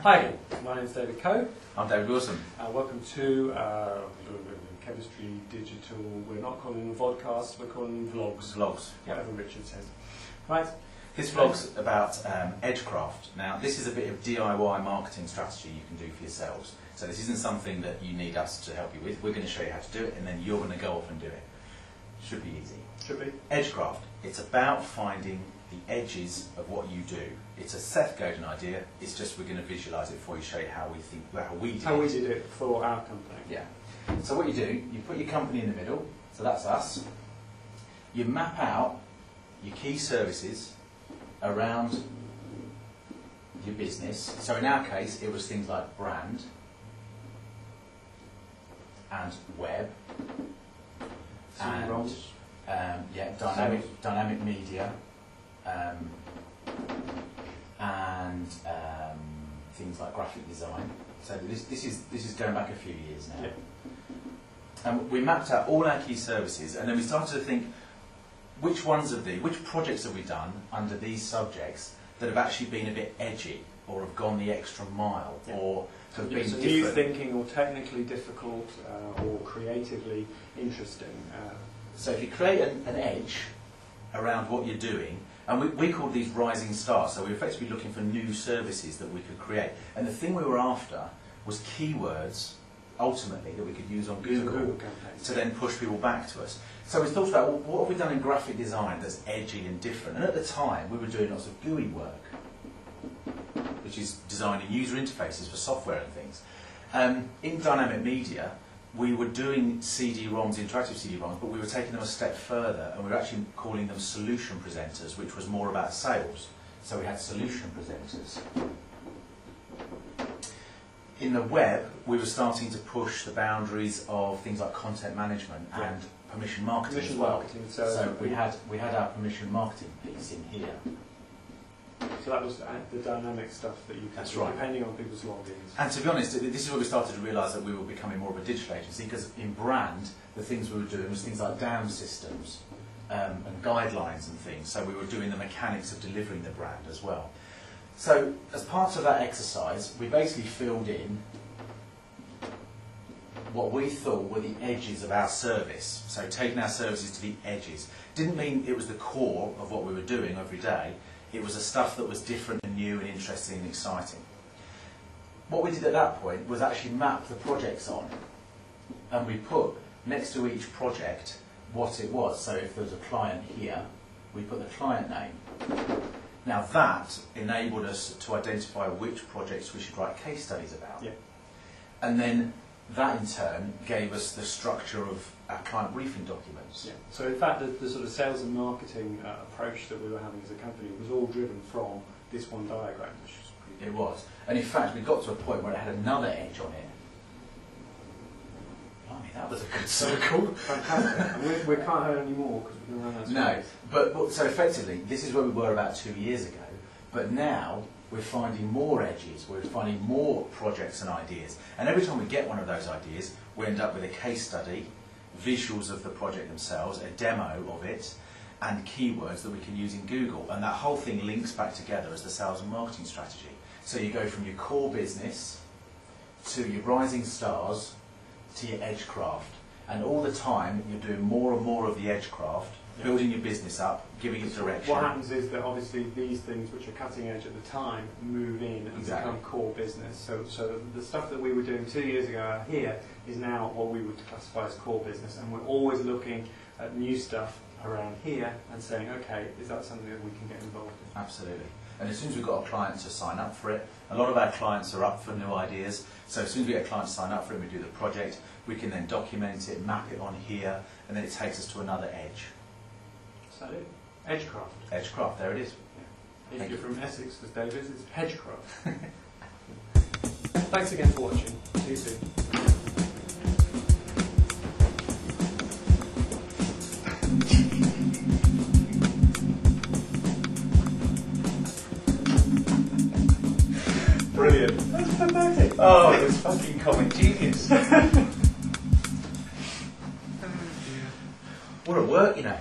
Hi, my name is David Coe. I'm David Wilson. Welcome to Chemistry Digital. We're not calling them vodcasts, we're calling them vlogs. Vlogs. Whatever Richard says. Right. This vlog's about edgecraft. Now, this is a bit of DIY marketing strategy you can do for yourselves. So this isn't something that you need us to help you with. We're going to show you how to do it, and then you're going to go off and do it. Should be easy. Should be. Edgecraft. It's about finding the edges of what you do. It's a Seth Godin idea. It's just we're going to visualise it for you, show you how we think, how we did it for our company. Yeah. So what you do, you put your company in the middle. So that's us. You map out your key services around your business. So in our case, it was things like brand and web and dynamic media and things like graphic design. So this is going back a few years now. Yeah. We mapped out all our key services, and then we started to think, which projects have we done under these subjects that have actually been a bit edgy, or have gone the extra mile, or have been different? New thinking, or technically difficult, or creatively interesting. So if you create an edge around what you're doing, and we called these rising stars, so we were effectively looking for new services that we could create. And the thing we were after was keywords, ultimately, that we could use on Google to then push people back to us. So we thought about, well, what have we done in graphic design that's edgy and different? And at the time, we were doing lots of GUI work, which is designing user interfaces for software and things. In dynamic media, we were doing CD-ROMs, interactive CD-ROMs, but we were taking them a step further, and we were actually calling them solution presenters, which was more about sales. So we had solution presenters. In the web, we were starting to push the boundaries of things like content management and permission marketing as well. So we had our permission marketing piece in here. So that was the dynamic stuff that you could do, depending on people's logins. And to be honest, this is where we started to realise that we were becoming more of a digital agency, because in brand, the things we were doing was things like DAM systems and guidelines and things. So we were doing the mechanics of delivering the brand as well. So as part of that exercise, we basically filled in what we thought were the edges of our service. So taking our services to the edges. Didn't mean it was the core of what we were doing every day. It was the stuff that was different and new and interesting and exciting. What we did at that point was actually map the projects on, and we put next to each project what it was. So if there was a client here, we put the client name. Now that enabled us to identify which projects we should write case studies about. Yeah. And then that in turn gave us the structure of our client briefing documents. Yeah. So in fact the sort of sales and marketing approach that we were having as a company was all driven from this one diagram, which was pretty good. It was. And in fact we got to a point where it had another edge on it. Blimey, that was a good circle. Fantastic. And we can't have any more because we're going to run out of space. No, but so effectively this is where we were about 2 years ago, but now we're finding more edges, we're finding more projects and ideas. And every time we get one of those ideas, we end up with a case study, visuals of the project themselves, a demo of it, and keywords that we can use in Google. And that whole thing links back together as the sales and marketing strategy. So you go from your core business to your rising stars to your edgecraft. And all the time you're doing more and more of the edgecraft, building your business up, giving it direction. What happens is that obviously these things which are cutting edge at the time move in and become core business. So the stuff that we were doing 2 years ago out here is now what we would classify as core business, and we're always looking at new stuff around here and saying, okay, is that something that we can get involved in? Absolutely. And as soon as we've got a client to sign up for it, a lot of our clients are up for new ideas, so as soon as we get a client to sign up for it and we do the project, we can then document it, map it on here, and then it takes us to another edge. Is that it? Edgecraft. Edgecraft, there it is. Yeah. If you're from Essex, as David, it's Hedgecraft. Thanks again for watching. See you soon. Brilliant. That's fantastic. Oh, it was fucking comic genius. What a work, you know.